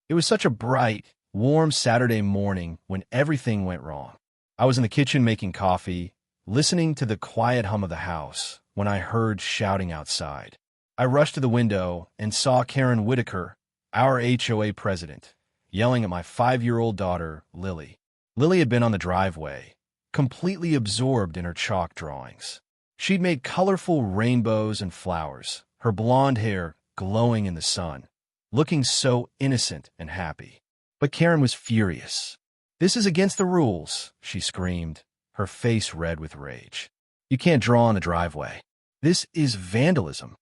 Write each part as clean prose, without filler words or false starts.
It was such a bright, warm Saturday morning when everything went wrong. I was in the kitchen making coffee, listening to the quiet hum of the house, when I heard shouting outside. I rushed to the window and saw Karen Whitaker, our HOA president, yelling at my 5-year-old daughter, Lily. Lily had been on the driveway, completely absorbed in her chalk drawings. She'd made colorful rainbows and flowers, her blonde hair glowing in the sun, looking so innocent and happy. But Karen was furious. "This is against the rules," she screamed, her face red with rage. "You can't draw on the driveway. This is vandalism."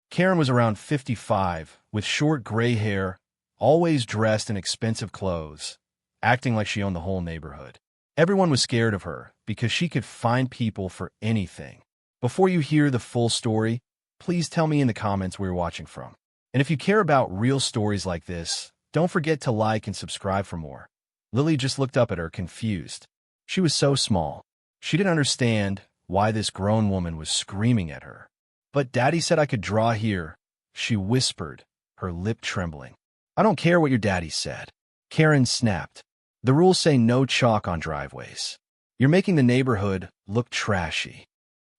Karen was around 55, with short gray hair, always dressed in expensive clothes, acting like she owned the whole neighborhood. Everyone was scared of her because she could find people for anything. Before you hear the full story, please tell me in the comments where you're watching from. And if you care about real stories like this, don't forget to like and subscribe for more. Lily just looked up at her, confused. She was so small. She didn't understand why this grown woman was screaming at her. "But Daddy said I could draw here," she whispered, her lip trembling. "I don't care what your daddy said." Karen snapped. "The rules say no chalk on driveways. You're making the neighborhood look trashy."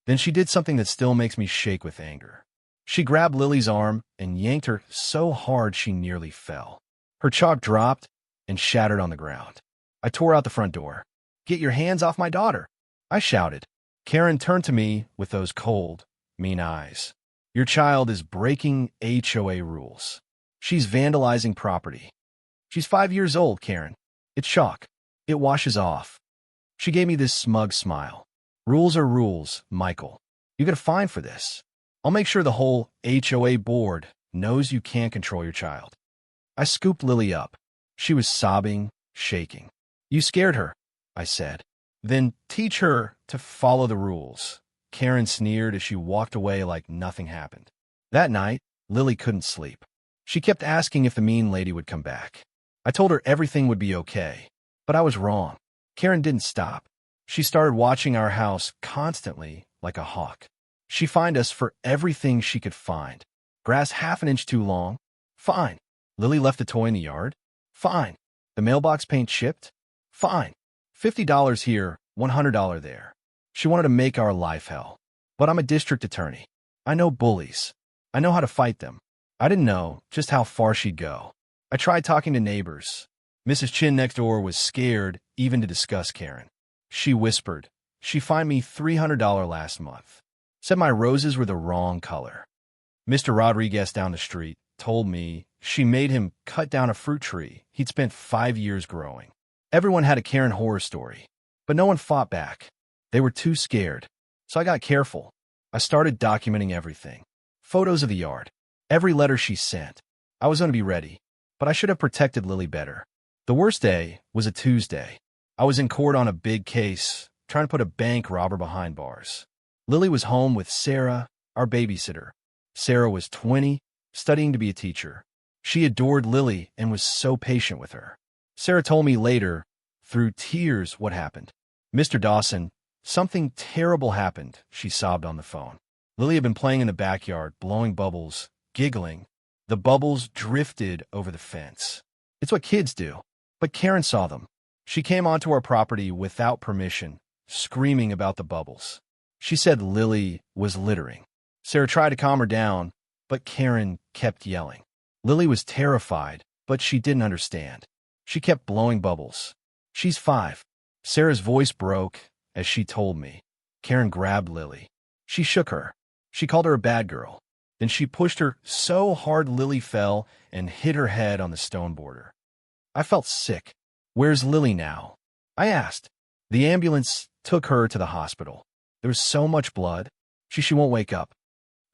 Then she did something that still makes me shake with anger. She grabbed Lily's arm and yanked her so hard she nearly fell. Her chalk dropped and shattered on the ground. I tore out the front door. "Get your hands off my daughter," I shouted. Karen turned to me with those cold, mean eyes. "Your child is breaking HOA rules. She's vandalizing property. She's 5 years old, Karen. It's chalk. It washes off." She gave me this smug smile. "Rules are rules, Michael. You get a fine for this. I'll make sure the whole HOA board knows you can't control your child." I scooped Lily up. She was sobbing, shaking. "You scared her," I said. "Then teach her to follow the rules," Karen sneered as she walked away like nothing happened. That night, Lily couldn't sleep. She kept asking if the mean lady would come back. I told her everything would be okay, but I was wrong. Karen didn't stop. She started watching our house constantly like a hawk. She'd find us for everything she could find. Grass half an inch too long? Fine. Lily left a toy in the yard? Fine. The mailbox paint chipped? Fine. $50 here, $100 there. She wanted to make our life hell. But I'm a district attorney. I know bullies. I know how to fight them. I didn't know just how far she'd go. I tried talking to neighbors. Mrs. Chin next door was scared even to discuss Karen. She whispered, "She fined me $300 last month. Said my roses were the wrong color." Mr. Rodriguez down the street told me she made him cut down a fruit tree he'd spent 5 years growing. Everyone had a Karen horror story, but no one fought back. They were too scared. So I got careful. I started documenting everything. Photos of the yard. Every letter she sent. I was going to be ready, but I should have protected Lily better. The worst day was a Tuesday. I was in court on a big case, trying to put a bank robber behind bars. Lily was home with Sarah, our babysitter. Sarah was 20, studying to be a teacher. She adored Lily and was so patient with her. Sarah told me later, through tears, what happened. "Mr. Dawson, something terrible happened," she sobbed on the phone. Lily had been playing in the backyard, blowing bubbles, giggling. The bubbles drifted over the fence. It's what kids do. But Karen saw them. She came onto our property without permission, screaming about the bubbles. She said Lily was littering. Sarah tried to calm her down, but Karen kept yelling. Lily was terrified, but she didn't understand. She kept blowing bubbles. "She's 5. Sarah's voice broke as she told me. Karen grabbed Lily. She shook her. She called her a bad girl. Then she pushed her so hard Lily fell and hit her head on the stone border. I felt sick. "Where's Lily now?" I asked. "The ambulance took her to the hospital. There was so much blood. She won't wake up."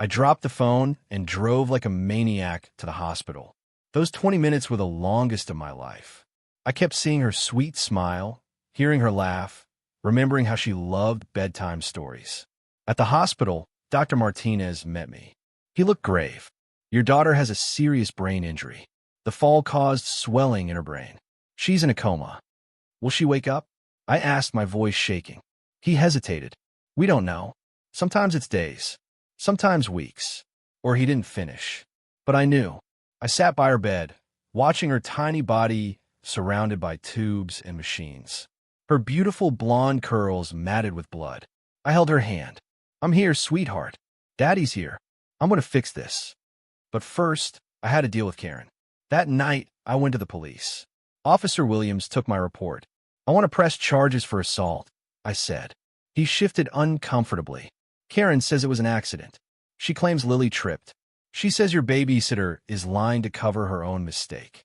I dropped the phone and drove like a maniac to the hospital. Those 20 minutes were the longest of my life. I kept seeing her sweet smile, hearing her laugh, remembering how she loved bedtime stories. At the hospital, Dr. Martinez met me. He looked grave. "Your daughter has a serious brain injury. The fall caused swelling in her brain. She's in a coma. Will she wake up?" I asked, my voice shaking. He hesitated. "We don't know. Sometimes it's days. Sometimes weeks." Or he didn't finish. But I knew. I sat by her bed, watching her tiny body surrounded by tubes and machines. Her beautiful blonde curls matted with blood. I held her hand. "I'm here, sweetheart. Daddy's here. I'm going to fix this." But first, I had to deal with Karen. That night, I went to the police. Officer Williams took my report. "I want to press charges for assault," I said. He shifted uncomfortably. "Karen says it was an accident. She claims Lily tripped. She says your babysitter is lying to cover her own mistake."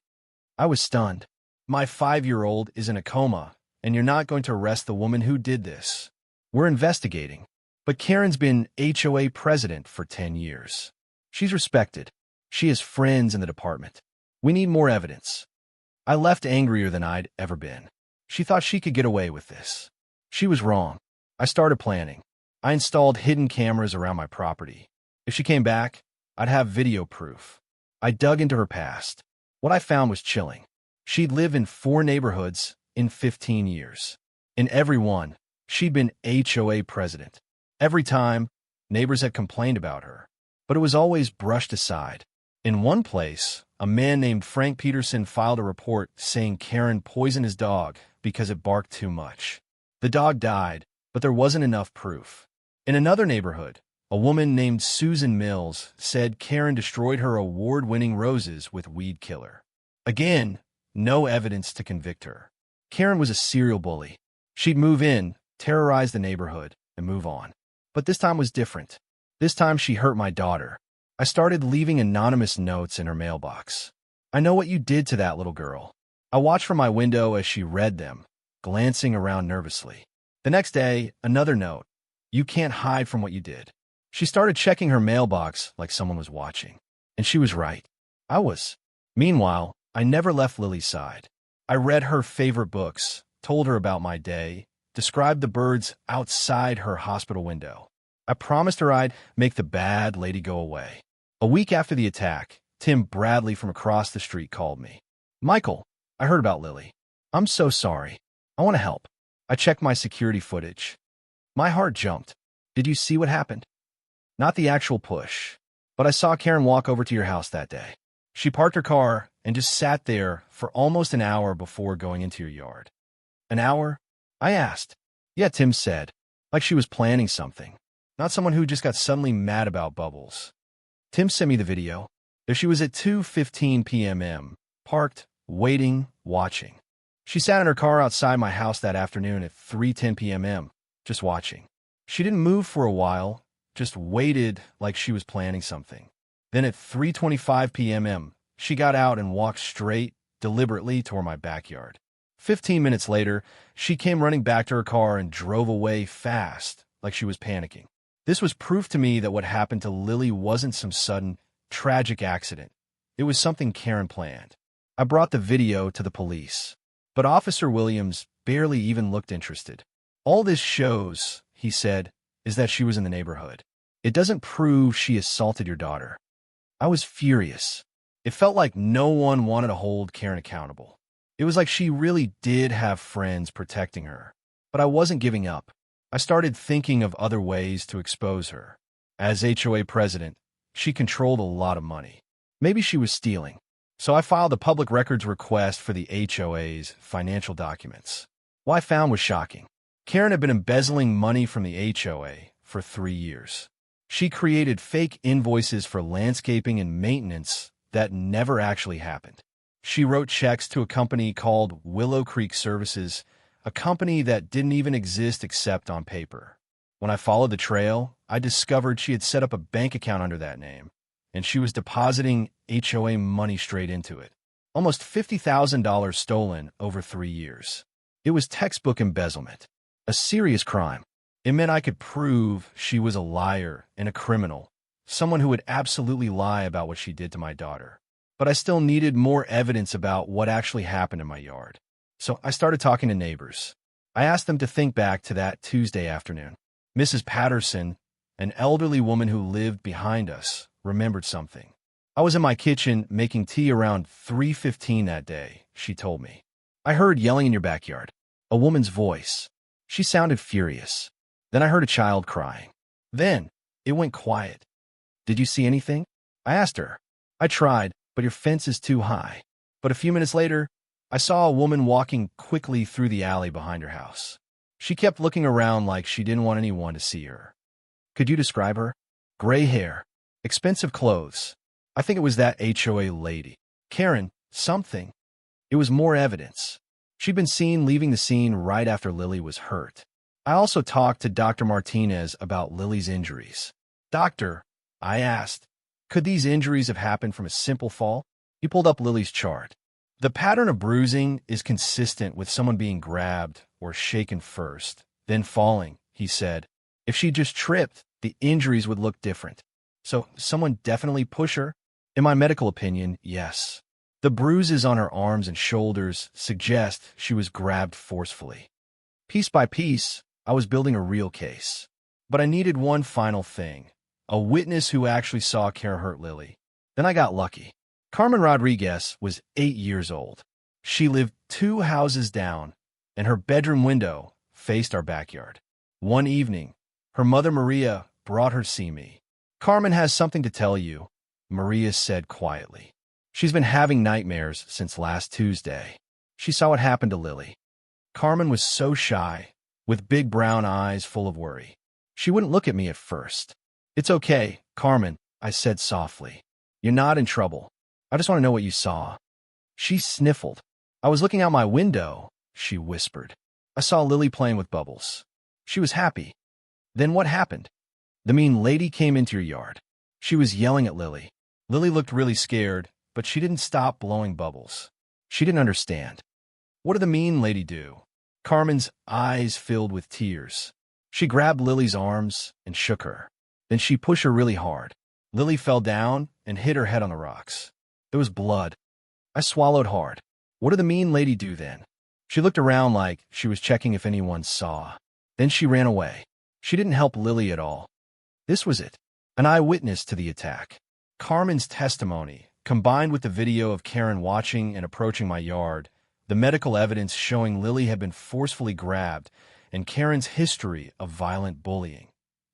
I was stunned. "My 5-year-old is in a coma, and you're not going to arrest the woman who did this. We're investigating." But Karen's been HOA president for 10 years. She's respected. She has friends in the department. We need more evidence. I left angrier than I'd ever been. She thought she could get away with this. She was wrong. I started planning. I installed hidden cameras around my property. If she came back, I'd have video proof. I dug into her past. What I found was chilling. She'd lived in 4 neighborhoods in 15 years. In every one, she'd been HOA president. Every time, neighbors had complained about her, but it was always brushed aside. In one place, a man named Frank Peterson filed a report saying Karen poisoned his dog because it barked too much. The dog died, but there wasn't enough proof. In another neighborhood, a woman named Susan Mills said Karen destroyed her award-winning roses with weed killer. Again, no evidence to convict her. Karen was a serial bully. She'd move in, terrorize the neighborhood, and move on. But this time was different. This time she hurt my daughter. I started leaving anonymous notes in her mailbox. "I know what you did to that little girl." I watched from my window as she read them, glancing around nervously. The next day, another note. "You can't hide from what you did." She started checking her mailbox like someone was watching. And she was right. I was. Meanwhile, I never left Lily's side. I read her favorite books, told her about my day, described the birds outside her hospital window. I promised her I'd make the bad lady go away. A week after the attack, Tim Bradley from across the street called me. "Michael, I heard about Lily. I'm so sorry. I want to help." I checked my security footage. My heart jumped. "Did you see what happened?" "Not the actual push, but I saw Karen walk over to your house that day. She parked her car and just sat there for almost an hour before going into your yard." "An hour?" I asked. "Yeah," Tim said, like she was planning something, not someone who just got suddenly mad about bubbles. Tim sent me the video. There she was at 2:15 p.m., parked, waiting, watching. She sat in her car outside my house that afternoon at 3:10 p.m., just watching. She didn't move for a while, just waited like she was planning something. Then at 3:25 p.m., she got out and walked straight, deliberately toward my backyard. 15 minutes later, she came running back to her car and drove away fast, like she was panicking. This was proof to me that what happened to Lily wasn't some sudden, tragic accident. It was something Karen planned. I brought the video to the police, but Officer Williams barely even looked interested. "All this shows," he said, "is that she was in the neighborhood. It doesn't prove she assaulted your daughter." I was furious. It felt like no one wanted to hold Karen accountable. It was like she really did have friends protecting her. But I wasn't giving up. I started thinking of other ways to expose her. As HOA president, she controlled a lot of money. Maybe she was stealing. So I filed a public records request for the HOA's financial documents. What I found was shocking. Karen had been embezzling money from the HOA for 3 years. She created fake invoices for landscaping and maintenance that never actually happened. She wrote checks to a company called Willow Creek Services, a company that didn't even exist except on paper. When I followed the trail, I discovered she had set up a bank account under that name, and she was depositing HOA money straight into it. Almost $50,000 stolen over 3 years. It was textbook embezzlement, a serious crime. It meant I could prove she was a liar and a criminal, someone who would absolutely lie about what she did to my daughter. But I still needed more evidence about what actually happened in my yard. So I started talking to neighbors. I asked them to think back to that Tuesday afternoon. Mrs. Patterson, an elderly woman who lived behind us, remembered something. "I was in my kitchen making tea around 3:15 that day," she told me. "I heard yelling in your backyard, a woman's voice. She sounded furious. Then I heard a child crying. Then it went quiet. Did you see anything?" I asked her. "I tried, but your fence is too high." But a few minutes later, I saw a woman walking quickly through the alley behind her house. She kept looking around like she didn't want anyone to see her. Could you describe her? Gray hair, expensive clothes. I think it was that HOA lady. Karen, something. It was more evidence. She'd been seen leaving the scene right after Lily was hurt. I also talked to Dr. Martinez about Lily's injuries. Doctor, I asked, could these injuries have happened from a simple fall? He pulled up Lily's chart. The pattern of bruising is consistent with someone being grabbed or shaken first, then falling, he said. If she just tripped, the injuries would look different. So someone definitely pushed her? In my medical opinion, yes. The bruises on her arms and shoulders suggest she was grabbed forcefully. Piece by piece, I was building a real case. But I needed one final thing, a witness who actually saw Karen hurt Lily. Then I got lucky. Carmen Rodriguez was 8 years old. She lived 2 houses down, and her bedroom window faced our backyard. One evening, her mother Maria brought her to see me. Carmen has something to tell you, Maria said quietly. She's been having nightmares since last Tuesday. She saw what happened to Lily. Carmen was so shy, with big brown eyes full of worry. She wouldn't look at me at first. It's okay, Carmen, I said softly. You're not in trouble. I just want to know what you saw. She sniffled. I was looking out my window, she whispered. I saw Lily playing with bubbles. She was happy. Then what happened? The mean lady came into your yard. She was yelling at Lily. Lily looked really scared, but she didn't stop blowing bubbles. She didn't understand. What did the mean lady do? Carmen's eyes filled with tears. She grabbed Lily's arms and shook her. Then she pushed her really hard. Lily fell down and hit her head on the rocks. There was blood. I swallowed hard. What did the mean lady do then? She looked around like she was checking if anyone saw. Then she ran away. She didn't help Lily at all. This was it. An eyewitness to the attack. Carmen's testimony, combined with the video of Karen watching and approaching my yard, the medical evidence showing Lily had been forcefully grabbed, and Karen's history of violent bullying.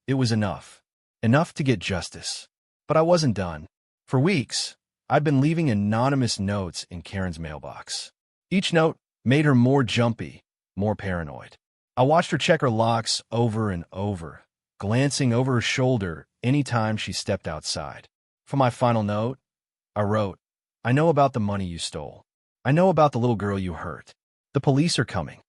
It was enough. Enough to get justice. But I wasn't done. For weeks, I'd been leaving anonymous notes in Karen's mailbox. Each note made her more jumpy, more paranoid. I watched her check her locks over and over, glancing over her shoulder anytime she stepped outside. For my final note, I wrote, I know about the money you stole. I know about the little girl you hurt. The police are coming.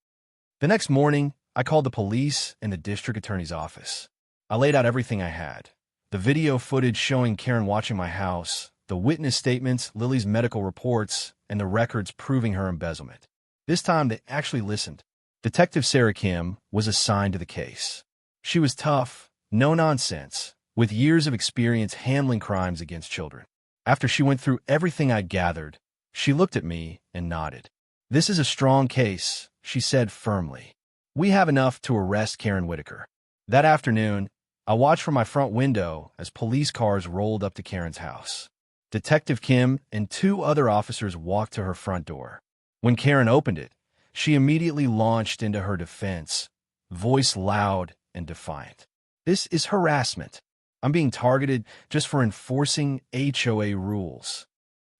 The next morning, I called the police and the district attorney's office. I laid out everything I had. The video footage showing Karen watching my house, the witness statements, Lily's medical reports, and the records proving her embezzlement. This time, they actually listened. Detective Sarah Kim was assigned to the case. She was tough, no nonsense, with years of experience handling crimes against children. After she went through everything I'd gathered, she looked at me and nodded. This is a strong case, she said firmly. We have enough to arrest Karen Whitaker. That afternoon, I watched from my front window as police cars rolled up to Karen's house. Detective Kim and 2 other officers walked to her front door. When Karen opened it, she immediately launched into her defense, voice loud and defiant. This is harassment. I'm being targeted just for enforcing HOA rules.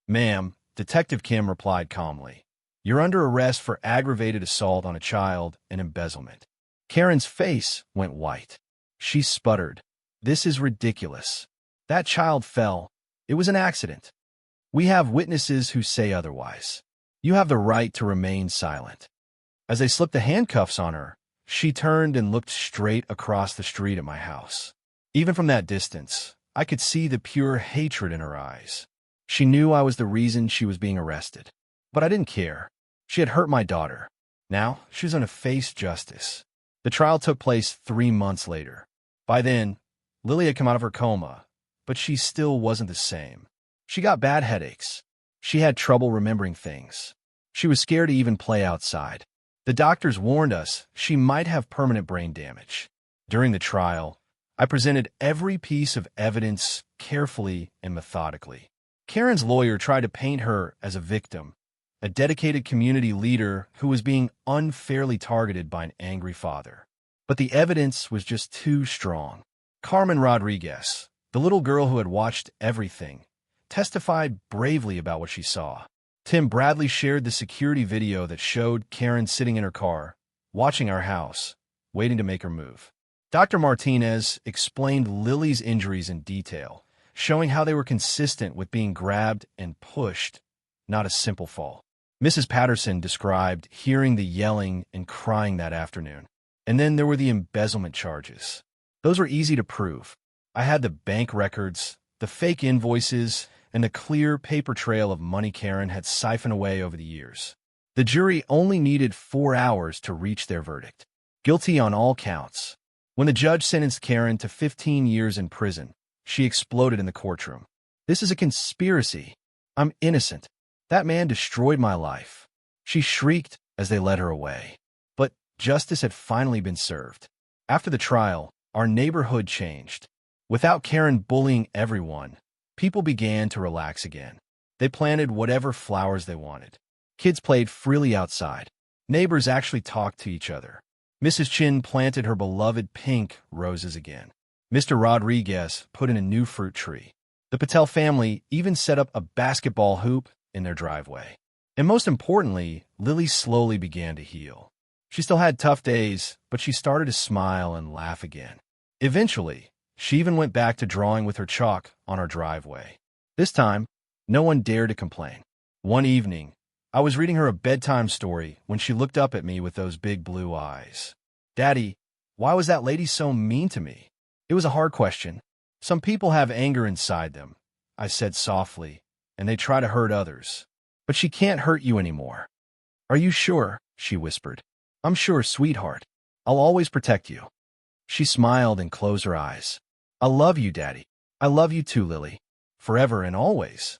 Ma'am, Detective Kim replied calmly. You're under arrest for aggravated assault on a child and embezzlement. Karen's face went white. She sputtered. This is ridiculous. That child fell. It was an accident. We have witnesses who say otherwise. You have the right to remain silent. As they slipped the handcuffs on her, she turned and looked straight across the street at my house. Even from that distance, I could see the pure hatred in her eyes. She knew I was the reason she was being arrested. But I didn't care. She had hurt my daughter. Now, she was going to face justice. The trial took place 3 months later. By then, Lily had come out of her coma, but she still wasn't the same. She got bad headaches. She had trouble remembering things. She was scared to even play outside. The doctors warned us she might have permanent brain damage. During the trial, I presented every piece of evidence carefully and methodically. Karen's lawyer tried to paint her as a victim, a dedicated community leader who was being unfairly targeted by an angry father. But the evidence was just too strong. Carmen Rodriguez, the little girl who had watched everything, testified bravely about what she saw. Tim Bradley shared the security video that showed Karen sitting in her car, watching our house, waiting to make her move. Dr. Martinez explained Lily's injuries in detail, showing how they were consistent with being grabbed and pushed, not a simple fall. Mrs. Patterson described hearing the yelling and crying that afternoon. And then there were the embezzlement charges. Those were easy to prove. I had the bank records, the fake invoices, and the clear paper trail of money Karen had siphoned away over the years. The jury only needed 4 hours to reach their verdict. Guilty on all counts. When the judge sentenced Karen to 15 years in prison, she exploded in the courtroom. "This is a conspiracy. I'm innocent. That man destroyed my life," she shrieked as they led her away. But justice had finally been served. After the trial, our neighborhood changed. Without Karen bullying everyone, people began to relax again. They planted whatever flowers they wanted. Kids played freely outside. Neighbors actually talked to each other. Mrs. Chin planted her beloved pink roses again. Mr. Rodriguez put in a new fruit tree. The Patel family even set up a basketball hoop in their driveway. And most importantly, Lily slowly began to heal. She still had tough days, but she started to smile and laugh again. Eventually, she even went back to drawing with her chalk on our driveway. This time, no one dared to complain. One evening, I was reading her a bedtime story when she looked up at me with those big blue eyes. "Daddy, why was that lady so mean to me?" It was a hard question. "Some people have anger inside them," I said softly, "and they try to hurt others. But she can't hurt you anymore." "Are you sure?" she whispered. "I'm sure, sweetheart. I'll always protect you." She smiled and closed her eyes. "I love you, Daddy. I love you too, Lily. Forever and always."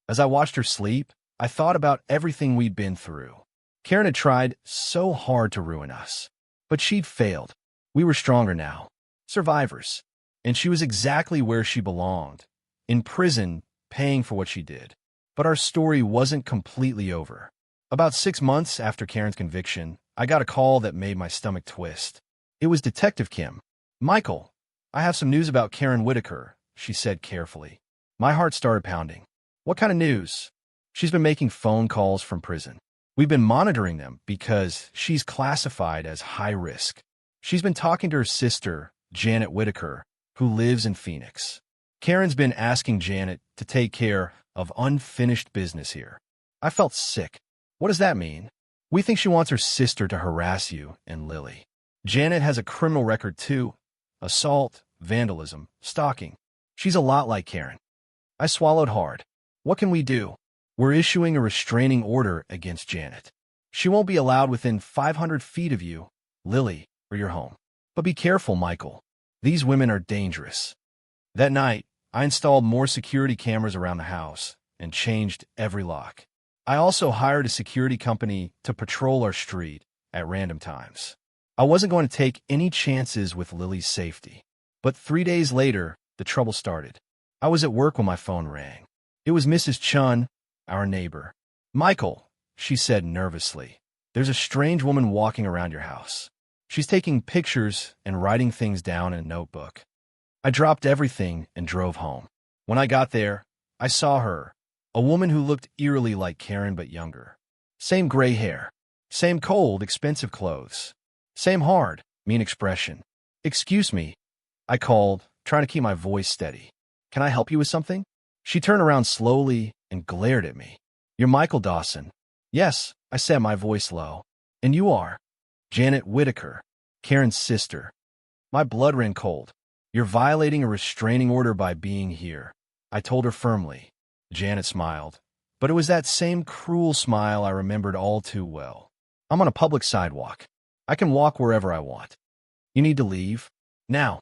As I watched her sleep, I thought about everything we'd been through. Karen had tried so hard to ruin us, but she'd failed. We were stronger now. Survivors. And she was exactly where she belonged, in prison, paying for what she did. But our story wasn't completely over. About 6 months after Karen's conviction, I got a call that made my stomach twist. It was Detective Kim. "Michael, I have some news about Karen Whitaker," she said carefully. My heart started pounding. "What kind of news?" "She's been making phone calls from prison. We've been monitoring them because she's classified as high risk. She's been talking to her sister, Janet Whitaker, who lives in Phoenix. Karen's been asking Janet to take care of unfinished business here." I felt sick. "What does that mean?" "We think she wants her sister to harass you and Lily. Janet has a criminal record too. Assault, vandalism, stalking. She's a lot like Karen." I swallowed hard. "What can we do?" "We're issuing a restraining order against Janet. She won't be allowed within 500 feet of you, Lily, or your home. But be careful, Michael. These women are dangerous." That night, I installed more security cameras around the house and changed every lock. I also hired a security company to patrol our street at random times. I wasn't going to take any chances with Lily's safety. But 3 days later, the trouble started. I was at work when my phone rang. It was Mrs. Chun, our neighbor. "Michael," she said nervously, "there's a strange woman walking around your house. She's taking pictures and writing things down in a notebook." I dropped everything and drove home. When I got there, I saw her, a woman who looked eerily like Karen but younger. Same gray hair, same cold, expensive clothes, same hard, mean expression. "Excuse me," I called, trying to keep my voice steady. "Can I help you with something?" She turned around slowly and glared at me. "You're Michael Dawson." "Yes," I said, my voice low. "And you are?" "Janet Whitaker, Karen's sister." My blood ran cold. "You're violating a restraining order by being here," I told her firmly. Janet smiled, but it was that same cruel smile I remembered all too well. "I'm on a public sidewalk. I can walk wherever I want. You need to leave now.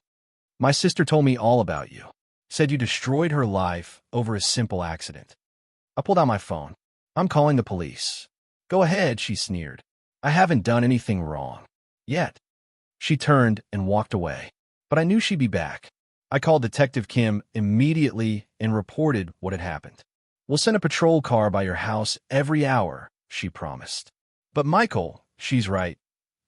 My sister told me all about you. Said you destroyed her life over a simple accident." I pulled out my phone. "I'm calling the police." "Go ahead," she sneered. "I haven't done anything wrong. Yet." She turned and walked away. But I knew she'd be back. I called Detective Kim immediately and reported what had happened. "We'll send a patrol car by your house every hour," she promised. "But Michael," she's right.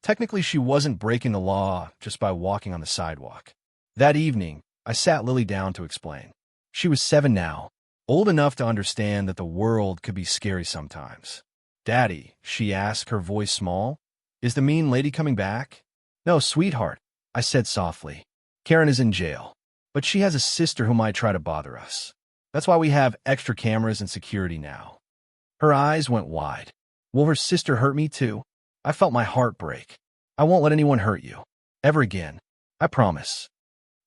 Technically, she wasn't breaking the law just by walking on the sidewalk. That evening, I sat Lily down to explain. She was 7 now, old enough to understand that the world could be scary sometimes. "Daddy," she asked, her voice small, "is the mean lady coming back?" "No, sweetheart," I said softly. "Karen is in jail, but she has a sister who might try to bother us. That's why we have extra cameras and security now." Her eyes went wide. "Will her sister hurt me too?" I felt my heart break. "I won't let anyone hurt you. Ever again. I promise."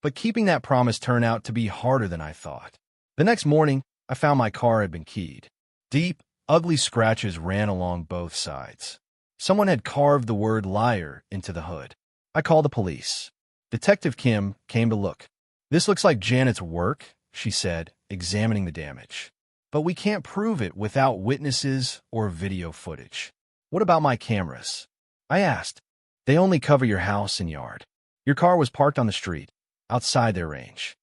But keeping that promise turned out to be harder than I thought. The next morning, I found my car had been keyed. Deep, ugly scratches ran along both sides. Someone had carved the word liar into the hood. I called the police. Detective Kim came to look. "This looks like Janet's work," she said, examining the damage. "But we can't prove it without witnesses or video footage." "What about my cameras?" I asked. "They only cover your house and yard. Your car was parked on the street, outside their range."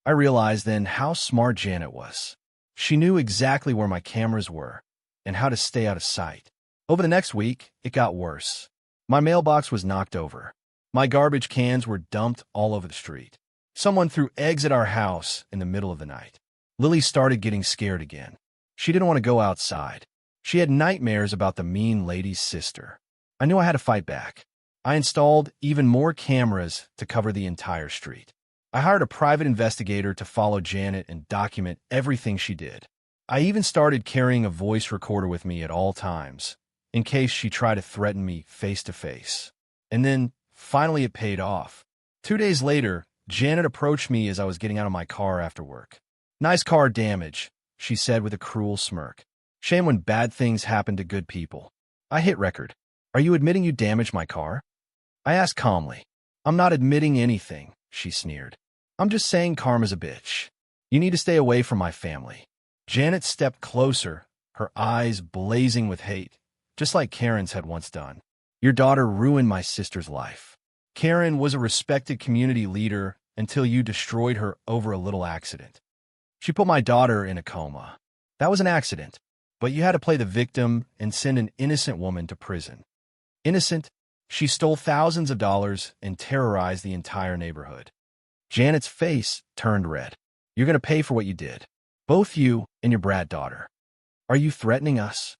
I realized then how smart Janet was. She knew exactly where my cameras were and how to stay out of sight. Over the next week, it got worse. My mailbox was knocked over. My garbage cans were dumped all over the street. Someone threw eggs at our house in the middle of the night. Lily started getting scared again. She didn't want to go outside. She had nightmares about the mean lady's sister. I knew I had to fight back. I installed even more cameras to cover the entire street. I hired a private investigator to follow Janet and document everything she did. I even started carrying a voice recorder with me at all times, in case she tried to threaten me face to face. And then, finally, it paid off. 2 days later, Janet approached me as I was getting out of my car after work. "Nice car damage," she said with a cruel smirk. "Shame when bad things happen to good people." I hit record. "Are you admitting you damaged my car?" I asked calmly. "I'm not admitting anything," she sneered. "I'm just saying karma's a bitch. You need to stay away from my family." Janet stepped closer, her eyes blazing with hate, just like Karen's had once done. "Your daughter ruined my sister's life. Karen was a respected community leader until you destroyed her over a little accident. She put my daughter in a coma. That was an accident, but you had to play the victim and send an innocent woman to prison. Innocent? She stole thousands of dollars and terrorized the entire neighborhood." Janet's face turned red. "You're going to pay for what you did. Both you and your brat daughter. Are you threatening us?"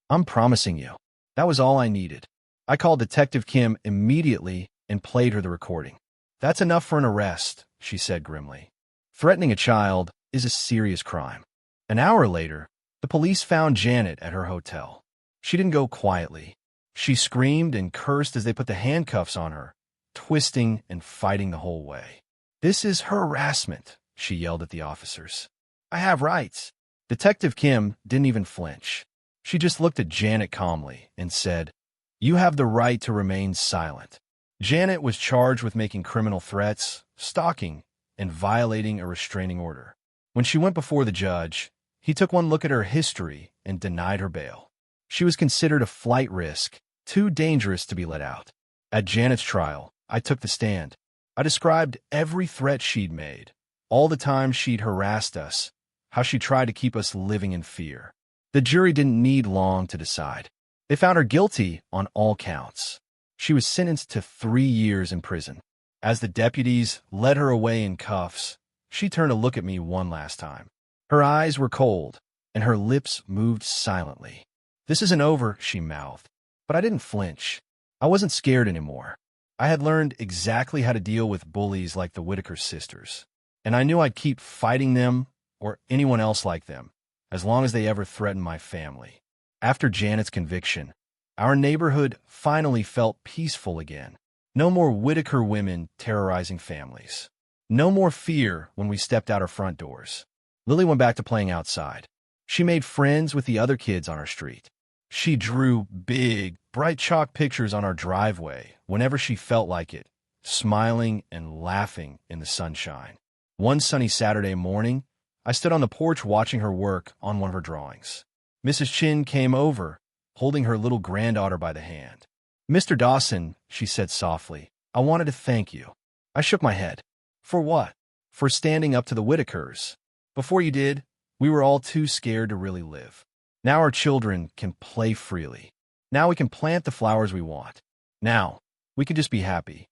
"I'm promising you." That was all I needed. I called Detective Kim immediately and played her the recording. "That's enough for an arrest," she said grimly. "Threatening a child is a serious crime." An hour later, the police found Janet at her hotel. She didn't go quietly. She screamed and cursed as they put the handcuffs on her, twisting and fighting the whole way. "This is harassment," she yelled at the officers. "I have rights." Detective Kim didn't even flinch. She just looked at Janet calmly and said, "You have the right to remain silent." Janet was charged with making criminal threats, stalking, and violating a restraining order. When she went before the judge, he took one look at her history and denied her bail. She was considered a flight risk, too dangerous to be let out. At Janet's trial, I took the stand. I described every threat she'd made, all the times she'd harassed us, how she tried to keep us living in fear. The jury didn't need long to decide. They found her guilty on all counts. She was sentenced to 3 years in prison. As the deputies led her away in cuffs, she turned to look at me one last time. Her eyes were cold, and her lips moved silently. "This isn't over," she mouthed. But I didn't flinch. I wasn't scared anymore. I had learned exactly how to deal with bullies like the Whitaker sisters, and I knew I'd keep fighting them or anyone else like them, as long as they ever threatened my family. After Janet's conviction, our neighborhood finally felt peaceful again. No more Whitaker women terrorizing families. No more fear when we stepped out our front doors. Lily went back to playing outside. She made friends with the other kids on our street. She drew big, bright chalk pictures on our driveway whenever she felt like it, smiling and laughing in the sunshine. One sunny Saturday morning, I stood on the porch watching her work on one of her drawings. Mrs. Chin came over, holding her little granddaughter by the hand. "Mr. Dawson," she said softly, "I wanted to thank you." I shook my head. "For what?" "For standing up to the Whitakers. Before you did, we were all too scared to really live. Now our children can play freely. Now we can plant the flowers we want. Now we can just be happy."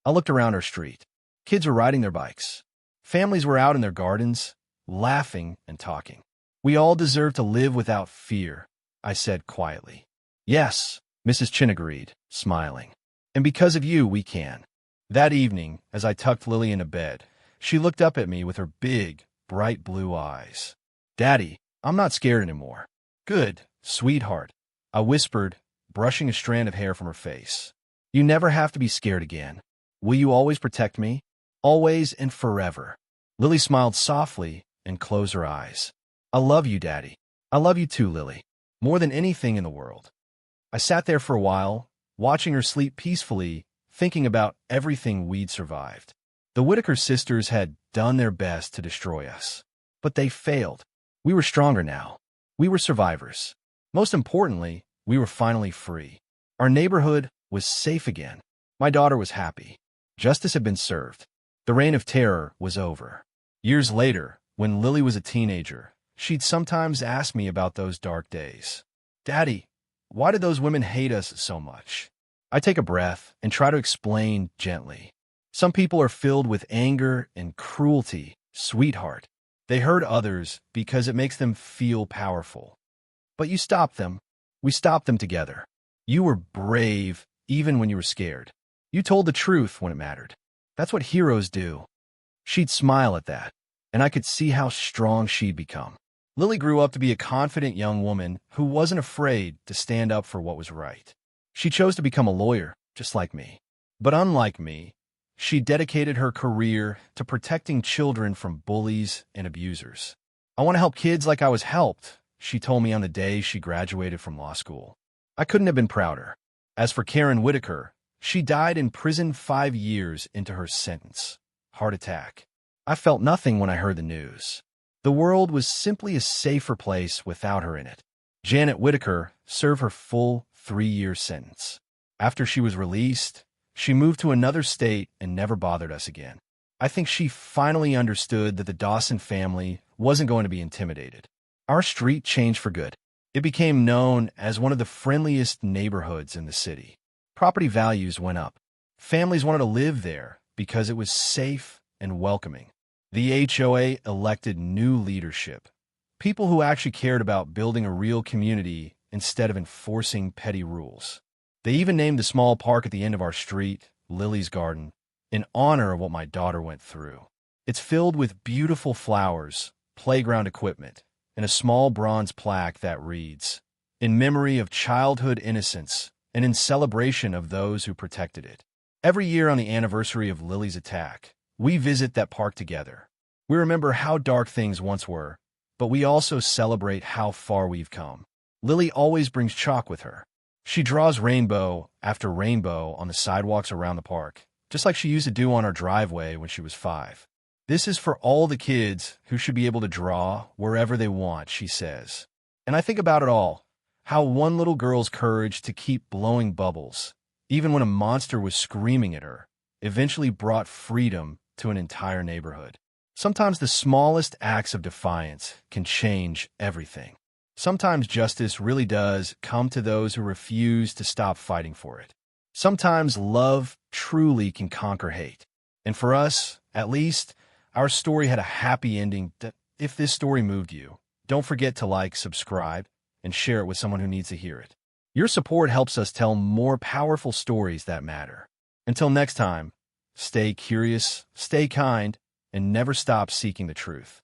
I looked around our street. Kids were riding their bikes. Families were out in their gardens, laughing and talking. "We all deserve to live without fear," I said quietly. "Yes," Mrs. Chin agreed, smiling. "And because of you, we can." That evening, as I tucked Lily into bed, she looked up at me with her big, bright blue eyes. "Daddy, I'm not scared anymore." "Good, sweetheart," I whispered, brushing a strand of hair from her face. "You never have to be scared again. Will you always protect me? Always and forever." Lily smiled softly and closed her eyes. "I love you, Daddy." "I love you too, Lily. More than anything in the world." I sat there for a while, watching her sleep peacefully, thinking about everything we'd survived. The Whitaker sisters had done their best to destroy us. But they failed. We were stronger now. We were survivors. Most importantly, we were finally free. Our neighborhood was safe again. My daughter was happy. Justice had been served. The reign of terror was over. Years later, when Lily was a teenager, she'd sometimes ask me about those dark days. "Daddy, why did those women hate us so much?" I take a breath and try to explain gently. "Some people are filled with anger and cruelty, sweetheart. They hurt others because it makes them feel powerful. But you stopped them. We stopped them together. You were brave even when you were scared. You told the truth when it mattered. That's what heroes do." She'd smile at that, and I could see how strong she'd become. Lily grew up to be a confident young woman who wasn't afraid to stand up for what was right. She chose to become a lawyer, just like me. But unlike me, she dedicated her career to protecting children from bullies and abusers. "I want to help kids like I was helped," she told me on the day she graduated from law school. I couldn't have been prouder. As for Karen Whitaker, she died in prison 5 years into her sentence. Heart attack. I felt nothing when I heard the news. The world was simply a safer place without her in it. Janet Whitaker served her full 3-year sentence. After she was released, she moved to another state and never bothered us again. I think she finally understood that the Dawson family wasn't going to be intimidated. Our street changed for good. It became known as one of the friendliest neighborhoods in the city. Property values went up. Families wanted to live there because it was safe and welcoming. The HOA elected new leadership, people who actually cared about building a real community instead of enforcing petty rules. They even named the small park at the end of our street, Lily's Garden, in honor of what my daughter went through. It's filled with beautiful flowers, playground equipment, and a small bronze plaque that reads, "In memory of childhood innocence and in celebration of those who protected it." Every year on the anniversary of Lily's attack, we visit that park together. We remember how dark things once were, but we also celebrate how far we've come. Lily always brings chalk with her. She draws rainbow after rainbow on the sidewalks around the park, just like she used to do on our driveway when she was 5. "This is for all the kids who should be able to draw wherever they want," she says. And I think about it all, how one little girl's courage to keep blowing bubbles, even when a monster was screaming at her, eventually brought freedom to an entire neighborhood. Sometimes the smallest acts of defiance can change everything. Sometimes justice really does come to those who refuse to stop fighting for it. Sometimes love truly can conquer hate. And for us, at least, our story had a happy ending. If this story moved you, don't forget to like, subscribe, and share it with someone who needs to hear it. Your support helps us tell more powerful stories that matter. Until next time, stay curious, stay kind, and never stop seeking the truth.